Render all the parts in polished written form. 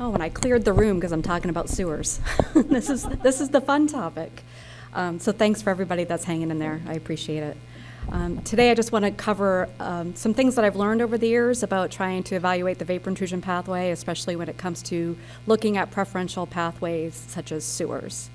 Oh, and I cleared the room because I'm talking about sewers. This is the fun topic. So thanks for everybody that's hanging in there. I appreciate it. Today I just want to cover some things that I've learned over the years about trying to evaluate the vapor intrusion pathway, especially when it comes to looking at preferential pathways such as sewers.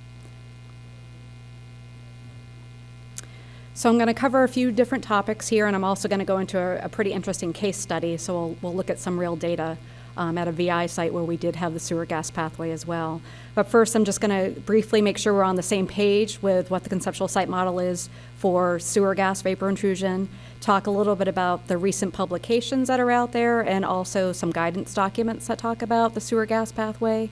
So I'm going to cover a few different topics here, and I'm also going to go into a pretty interesting case study. So we'll look at some real data at a VI site where we did have the sewer gas pathway as well. But first, I'm just going to briefly make sure we're on the same page with what the conceptual site model is for sewer gas vapor intrusion, talk a little bit about the recent publications that are out there, and also some guidance documents that talk about the sewer gas pathway,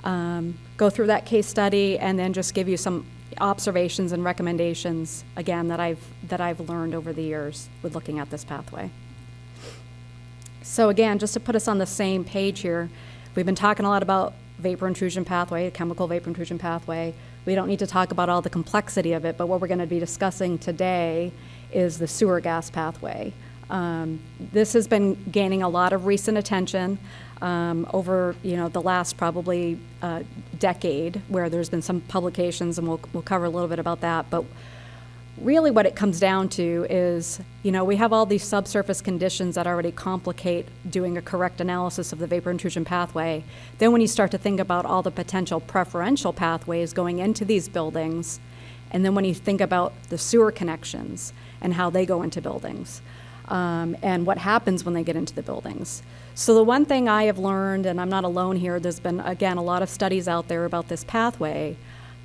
go through that case study, and then just give you some observations and recommendations, again, that I've learned over the years with looking at this pathway. So again, just to put us on the same page here, we've been talking a lot about vapor intrusion pathway, chemical vapor intrusion pathway. We don't need to talk about all the complexity of it, but what we're going to be discussing today is the sewer gas pathway. This has been gaining a lot of recent attention over the last probably decade, where there's been some publications, and we'll cover a little bit about that. But really what it comes down to is, we have all these subsurface conditions that already complicate doing a correct analysis of the vapor intrusion pathway. Then when you start to think about all the potential preferential pathways going into these buildings, and then when you think about the sewer connections and how they go into buildings, and what happens when they get into the buildings. So the one thing I have learned, and I'm not alone here, there's been, again, a lot of studies out there about this pathway.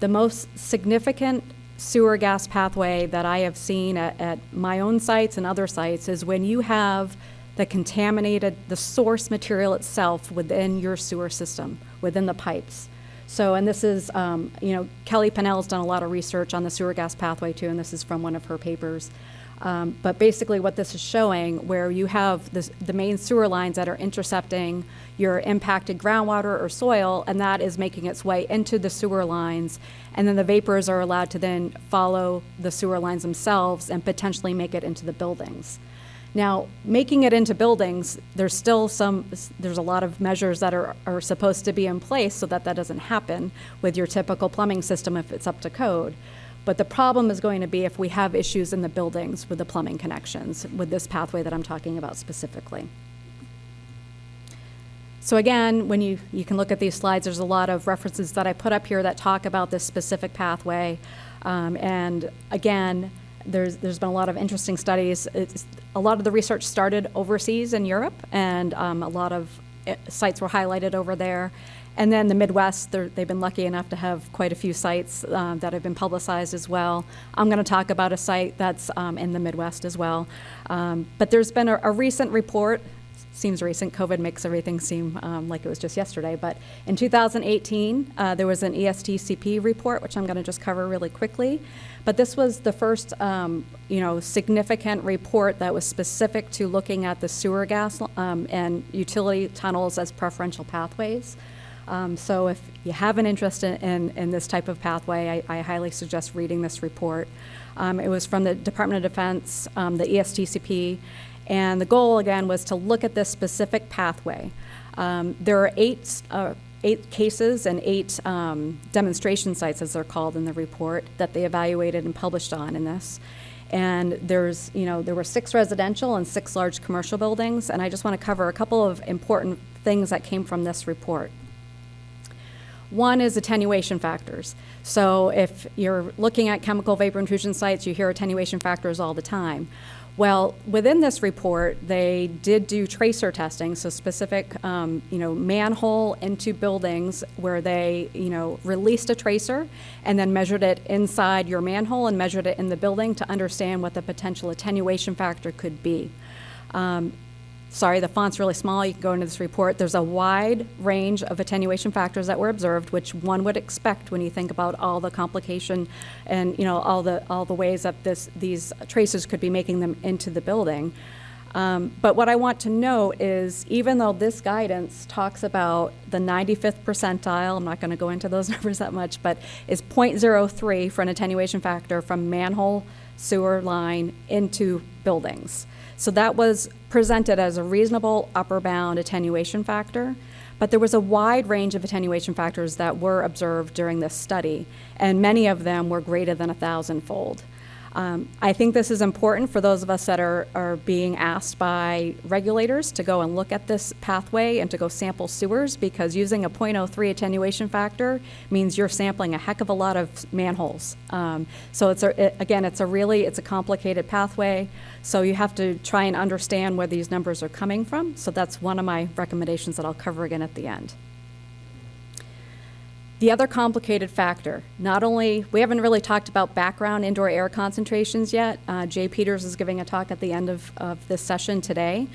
The most significant sewer gas pathway that I have seen at my own sites and other sites is when you have the source material itself within your sewer system, within the pipes. So, and this is, Kelly Pennell's done a lot of research on the sewer gas pathway too, and this is from one of her papers. But basically what this is showing, where you have the main sewer lines that are intercepting your impacted groundwater or soil, and that is making its way into the sewer lines, and then the vapors are allowed to then follow the sewer lines themselves and potentially make it into the buildings. Now, making it into buildings, there's a lot of measures that are supposed to be in place so that doesn't happen with your typical plumbing system if it's up to code. But the problem is going to be if we have issues in the buildings with the plumbing connections, with this pathway that I'm talking about specifically. So again, when you can look at these slides, there's a lot of references that I put up here that talk about this specific pathway. And again, there's been a lot of interesting studies. A lot of the research started overseas in Europe, and a lot of sites were highlighted over there. And then the Midwest, they've been lucky enough to have quite a few sites that have been publicized as well. I'm going to talk about a site that's in the Midwest as well. But there's been a recent report, seems recent, COVID makes everything seem like it was just yesterday, but in 2018, there was an ESTCP report, which I'm going to just cover really quickly. But this was the first significant report that was specific to looking at the sewer gas and utility tunnels as preferential pathways. So if you have an interest in this type of pathway, I highly suggest reading this report. It was from the Department of Defense, the ESTCP, and the goal, again, was to look at this specific pathway. There are eight cases and 8 demonstration sites, as they're called in the report, that they evaluated and published on in this. And there were 6 residential and 6 large commercial buildings, and I just want to cover a couple of important things that came from this report. One is attenuation factors. So if you're looking at chemical vapor intrusion sites, you hear attenuation factors all the time. Well, within this report, they did do tracer testing, so specific, manhole into buildings where they, released a tracer and then measured it inside your manhole and measured it in the building to understand what the potential attenuation factor could be. Sorry, the font's really small. You can go into this report. There's a wide range of attenuation factors that were observed, which one would expect when you think about all the complication and all the ways that these tracers could be making them into the building. But what I want to note is, even though this guidance talks about the 95th percentile, I'm not going to go into those numbers that much, but is 0.03 for an attenuation factor from manhole sewer line into buildings. So that was presented as a reasonable upper bound attenuation factor, but there was a wide range of attenuation factors that were observed during this study, and many of them were greater than 1,000-fold. I think this is important for those of us that are being asked by regulators to go and look at this pathway and to go sample sewers, because using a 0.03 attenuation factor means you're sampling a heck of a lot of manholes. So it's a complicated pathway. So you have to try and understand where these numbers are coming from. So that's one of my recommendations that I'll cover again at the end. The other complicated factor, we haven't really talked about background indoor air concentrations yet. Jay Peters is giving a talk at the end of this session today.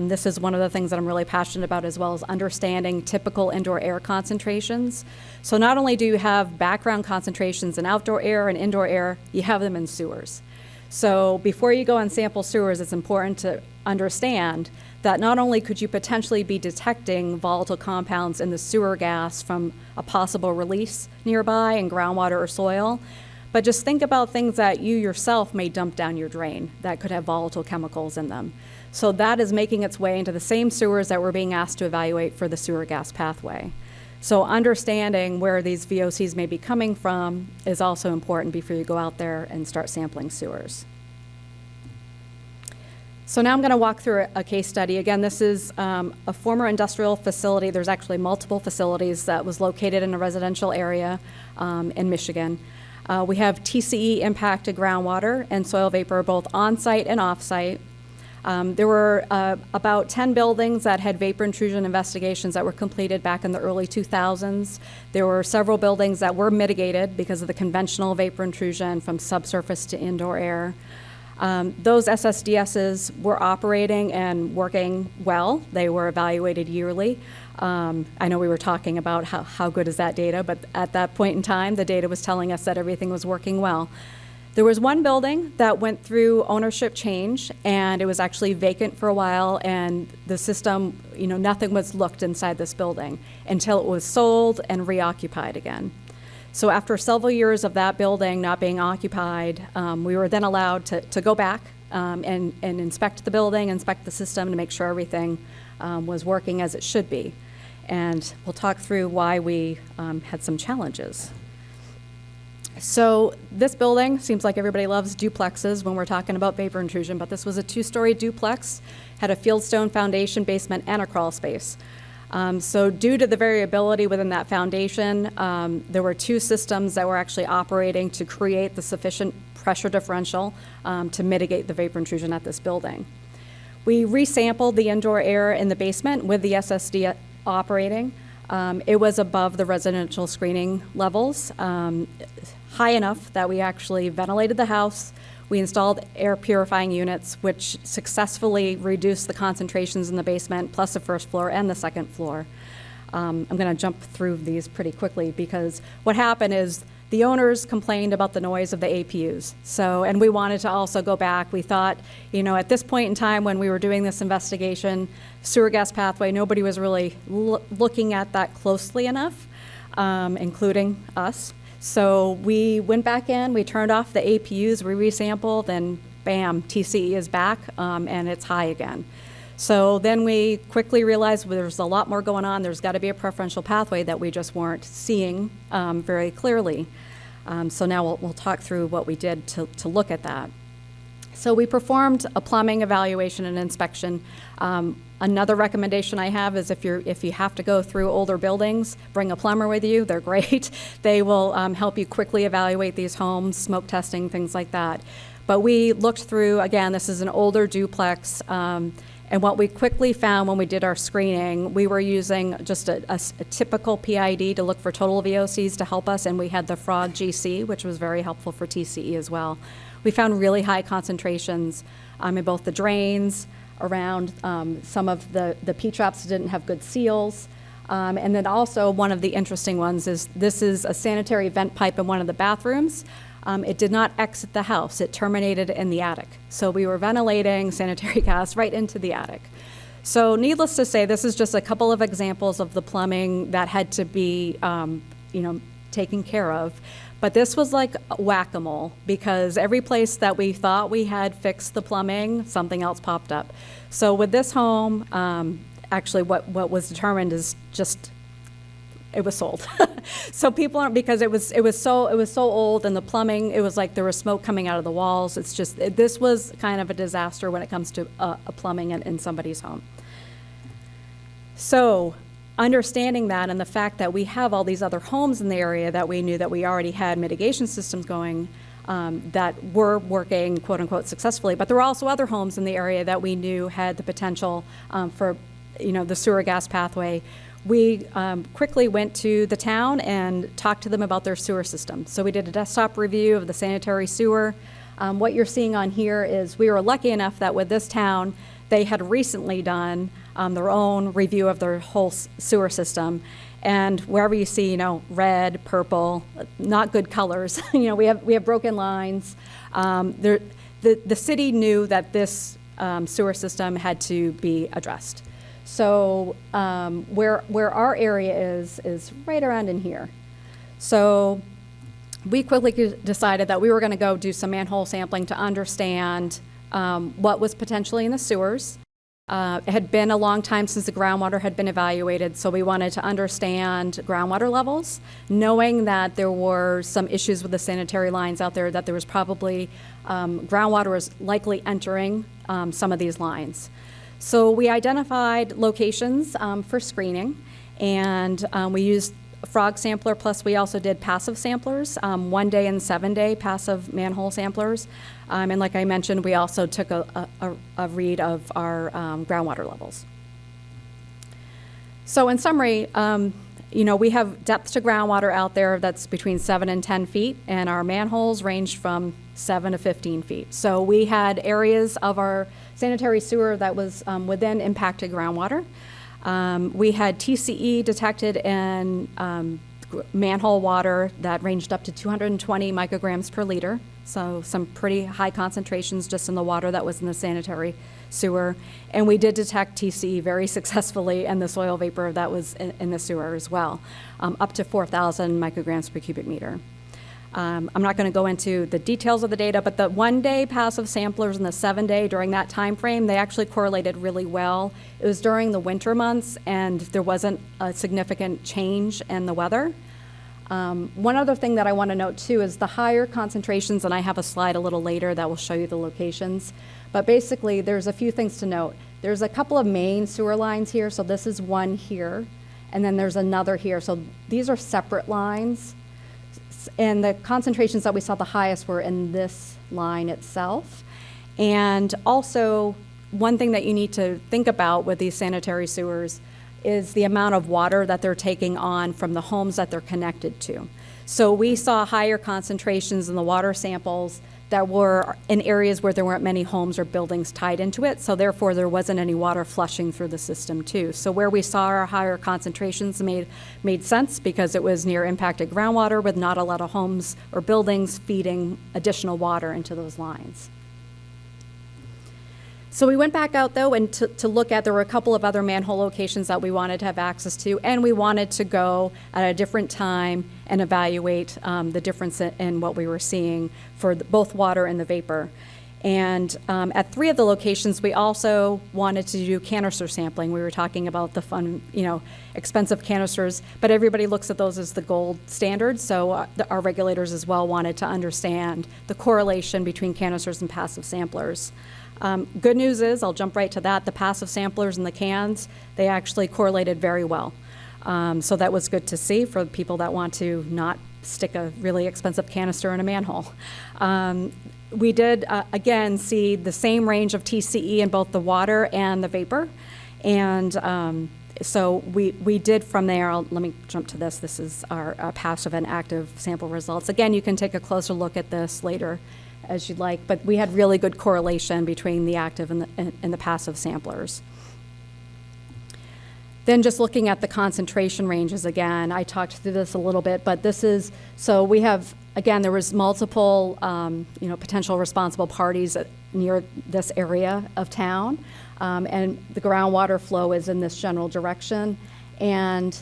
This is one of the things that I'm really passionate about, as well as understanding typical indoor air concentrations. So not only do you have background concentrations in outdoor air and indoor air, you have them in sewers. So before you go and sample sewers, it's important to understand that not only could you potentially be detecting volatile compounds in the sewer gas from a possible release nearby in groundwater or soil, but just think about things that you yourself may dump down your drain that could have volatile chemicals in them. So that is making its way into the same sewers that we're being asked to evaluate for the sewer gas pathway. So understanding where these VOCs may be coming from is also important before you go out there and start sampling sewers. So now I'm going to walk through a case study. Again, this is a former industrial facility. There's actually multiple facilities that was located in a residential area in Michigan. We have TCE impacted groundwater and soil vapor both on-site and off-site. There were about 10 buildings that had vapor intrusion investigations that were completed back in the early 2000s. There were several buildings that were mitigated because of the conventional vapor intrusion from subsurface to indoor air. Those SSDSs were operating and working well. They were evaluated yearly. I know we were talking about how good is that data, but at that point in time, the data was telling us that everything was working well. There was one building that went through ownership change, and it was actually vacant for a while, and the system, nothing was looked inside this building until it was sold and reoccupied again. So after several years of that building not being occupied, we were then allowed to go back and inspect the building, inspect the system to make sure everything was working as it should be. And we'll talk through why we had some challenges. So this building seems like everybody loves duplexes when we're talking about vapor intrusion, but this was a 2-story duplex, had a fieldstone foundation, basement, and a crawl space. So due to the variability within that foundation, there were 2 systems that were actually operating to create the sufficient pressure differential to mitigate the vapor intrusion at this building. We resampled the indoor air in the basement with the SSD operating. It was above the residential screening levels, high enough that we actually ventilated the house. We installed air purifying units, which successfully reduced the concentrations in the basement, plus the first floor and the second floor. I'm going to jump through these pretty quickly because what happened is the owners complained about the noise of the APUs. And we wanted to also go back. We thought, at this point in time when we were doing this investigation, sewer gas pathway, nobody was really looking at that closely enough, including us. So we went back in, we turned off the APUs, we resampled, and bam, TCE is back, and it's high again. So then we quickly realized there's a lot more going on. There's got to be a preferential pathway that we just weren't seeing very clearly. So now we'll talk through what we did to look at that. So we performed a plumbing evaluation and inspection. Another recommendation I have is if you have to go through older buildings, bring a plumber with you. They're great. They will help you quickly evaluate these homes, smoke testing, things like that. But we looked through, again, this is an older duplex, and what we quickly found when we did our screening, we were using just a typical PID to look for total VOCs to help us, and we had the Frog GC, which was very helpful for TCE as well. We found really high concentrations in both the drains, around some of the P-traps didn't have good seals. And then also one of the interesting ones is this is a sanitary vent pipe in one of the bathrooms. It did not exit the house. It terminated in the attic. So we were ventilating sanitary gas right into the attic. So needless to say, this is just a couple of examples of the plumbing that had to be taken care of. But this was like whack-a-mole, because every place that we thought we had fixed the plumbing, something else popped up. So with this home, actually what was determined is just, it was sold. So people aren't, because it was so old, and the plumbing, it was like there was smoke coming out of the walls. It's just, this was kind of a disaster when it comes to a plumbing in somebody's home. So understanding that, and the fact that we have all these other homes in the area that we knew that we already had mitigation systems going, that were working, quote unquote, successfully, but there were also other homes in the area that we knew had the potential for, the sewer gas pathway. We quickly went to the town and talked to them about their sewer system. So we did a desktop review of the sanitary sewer. What you're seeing on here is we were lucky enough that with this town, they had recently done their own review of their whole sewer system. And wherever you see, red, purple, not good colors, we have broken lines. The city knew that this sewer system had to be addressed. So where our area is right around in here. So we quickly decided that we were going to go do some manhole sampling to understand what was potentially in the sewers. It had been a long time since the groundwater had been evaluated, so we wanted to understand groundwater levels, knowing that there were some issues with the sanitary lines out there, that there was probably groundwater was likely entering some of these lines. So we identified locations for screening, and we used a frog sampler, plus we also did passive samplers, 1 day and 7 day passive manhole samplers. And like I mentioned, we also took a read of our groundwater levels. So in summary, we have depth to groundwater out there that's between 7 and 10 feet, and our manholes ranged from 7 to 15 feet. So we had areas of our sanitary sewer that was within impacted groundwater. We had TCE detected in manhole water that ranged up to 220 micrograms per liter. So some pretty high concentrations just in the water that was in the sanitary sewer. And we did detect TCE very successfully in the soil vapor that was in the sewer as well, up to 4,000 micrograms per cubic meter. I'm not going to go into the details of the data, but the 1 day passive samplers and the 7 day during that time frame, they actually correlated really well. It was during the winter months, and there wasn't a significant change in the weather. One other thing that I want to note too is the higher concentrations, and I have a slide a little later that will show you the locations, but basically there's a few things to note. There's a couple of main sewer lines here, so this is one here, and then there's another here. So these are separate lines, and the concentrations that we saw the highest were in this line itself. And also, one thing that you need to think about with these sanitary sewers is the amount of water that they're taking on from the homes that they're connected to. So we saw higher concentrations in the water samples that were in areas where there weren't many homes or buildings tied into it, so therefore there wasn't any water flushing through the system too. So where we saw our higher concentrations made sense because it was near impacted groundwater with not a lot of homes or buildings feeding additional water into those lines. So we went back out though and to look at, there were a couple of other manhole locations that we wanted to have access to, and we wanted to go at a different time and evaluate the difference in what we were seeing for both water and the vapor. And at 3 of the locations, we also wanted to do canister sampling. We were talking about the fun, expensive canisters, but everybody looks at those as the gold standard. So our regulators as well wanted to understand the correlation between canisters and passive samplers. Good news is, I'll jump right to that, the passive samplers and the cans, they actually correlated very well. So that was good to see for people that want to not stick a really expensive canister in a manhole. We did, again, see the same range of TCE in both the water and the vapor. And so we did from there, let me jump to this. This is our passive and active sample results. Again, you can take a closer look at this later as you'd like, but we had really good correlation between the active and the passive samplers. Then just looking at the concentration ranges again, I talked through this a little bit, but this is, so we have, again, there was multiple, potential responsible parties near this area of town, and the groundwater flow is in this general direction. And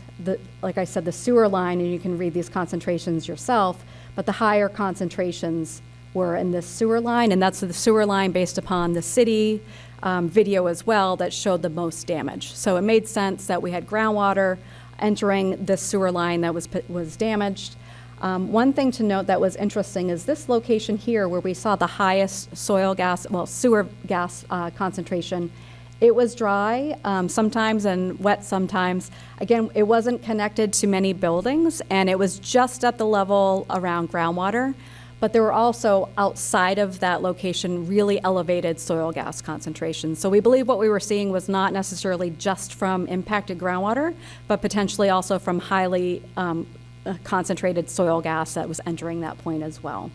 like I said, the sewer line, and you can read these concentrations yourself, but the higher concentrations were in this sewer line, and that's the sewer line based upon the city video as well that showed the most damage. So it made sense that we had groundwater entering this sewer line that was damaged. One thing to note that was interesting is this location here where we saw the highest sewer gas concentration. It was dry sometimes and wet sometimes. Again, it wasn't connected to many buildings, and it was just at the level around groundwater. But there were also, outside of that location, really elevated soil gas concentrations. So we believe what we were seeing was not necessarily just from impacted groundwater, but potentially also from highly concentrated soil gas that was entering that point as well.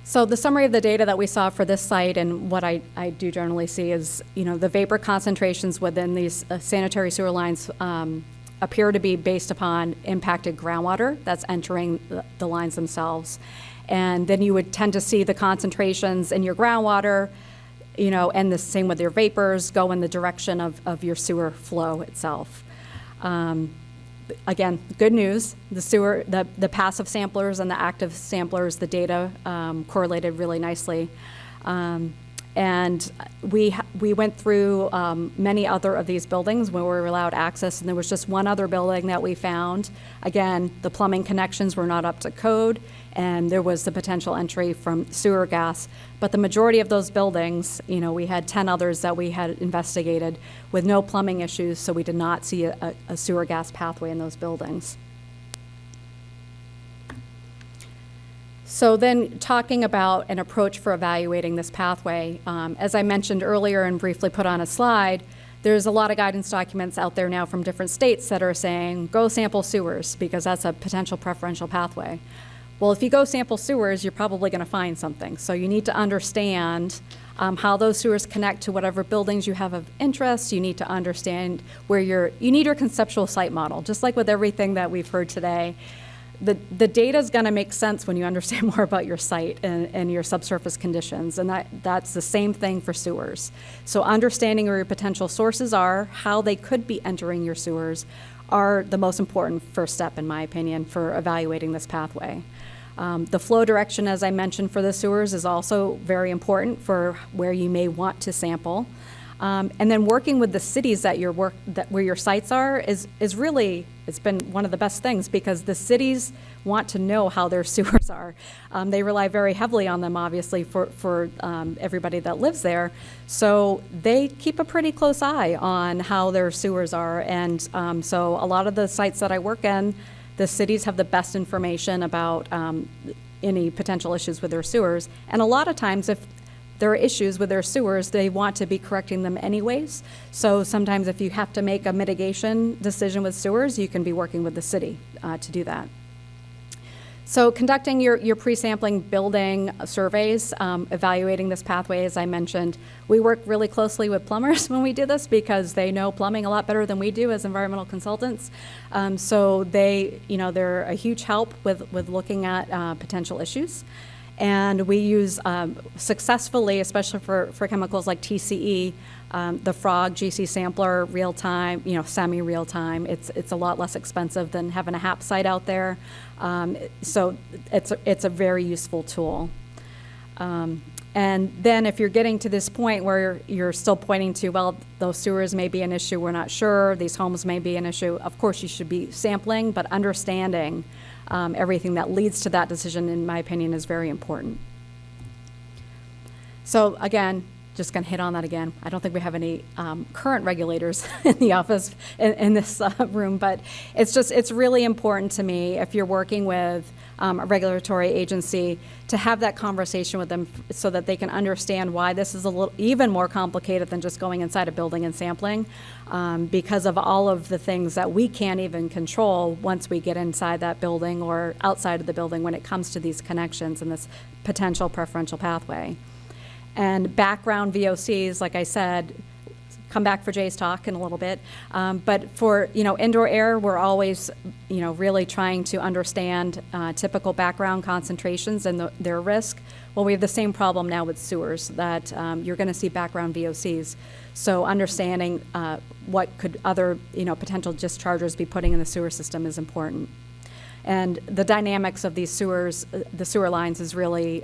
So the summary of the data that we saw for this site, and what I do generally see is, the vapor concentrations within these sanitary sewer lines appear to be based upon impacted groundwater that's entering the lines themselves. And then you would tend to see the concentrations in your groundwater, and the same with your vapors, go in the direction of your sewer flow itself. Again, good news, the passive samplers and the active samplers, the data correlated really nicely. And we went through many other of these buildings where we were allowed access, and there was just one other building that we found. Again, the plumbing connections were not up to code, and there was the potential entry from sewer gas. But the majority of those buildings, we had 10 others that we had investigated with no plumbing issues, so we did not see a sewer gas pathway in those buildings. So then talking about an approach for evaluating this pathway, as I mentioned earlier and briefly put on a slide, there's a lot of guidance documents out there now from different states that are saying, go sample sewers, because that's a potential preferential pathway. Well, if you go sample sewers, you're probably going to find something. So you need to understand how those sewers connect to whatever buildings you have of interest. You need to understand you need your conceptual site model, just like with everything that we've heard today. The data is going to make sense when you understand more about your site and your subsurface conditions, and that's the same thing for sewers. So understanding where your potential sources are, how they could be entering your sewers, are the most important first step, in my opinion, for evaluating this pathway. The flow direction, as I mentioned, for the sewers is also very important for where you may want to sample. And then working with the cities where your sites are is really, it's been one of the best things, because the cities want to know how their sewers are. They rely very heavily on them, obviously, for everybody that lives there. So they keep a pretty close eye on how their sewers are. And so a lot of the sites that I work in, the cities have the best information about any potential issues with their sewers. And a lot of times, if there are issues with their sewers, they want to be correcting them anyways. So sometimes if you have to make a mitigation decision with sewers, you can be working with the city to do that. So conducting your pre-sampling building surveys, evaluating this pathway, as I mentioned, we work really closely with plumbers when we do this, because they know plumbing a lot better than we do as environmental consultants. So they're a huge help with looking at potential issues. And we use successfully, especially for chemicals like TCE, the FROG GC sampler, real-time, semi-real-time. It's a lot less expensive than having a HAP site out there. So it's a very useful tool. And then if you're getting to this point where you're still pointing to, well, those sewers may be an issue, we're not sure, these homes may be an issue, of course you should be sampling, but understanding everything that leads to that decision, in my opinion, is very important. So again, just going to hit on that again. I don't think we have any current regulators in the office in this room, but it's really important to me, if you're working with a regulatory agency, to have that conversation with them so that they can understand why this is even more complicated than just going inside a building and sampling, because of all of the things that we can't even control once we get inside that building or outside of the building when it comes to these connections and this potential preferential pathway. And background VOCs, like I said, come back for Jay's talk in a little bit. But for indoor air, we're always really trying to understand typical background concentrations and their risk. Well, we have the same problem now with sewers, that you're going to see background VOCs. So understanding what could other potential dischargers be putting in the sewer system is important. And the dynamics of these sewers, the sewer lines, is really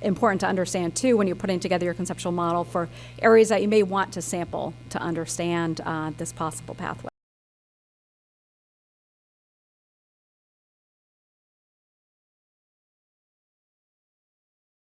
important to understand too when you're putting together your conceptual model for areas that you may want to sample to understand this possible pathway.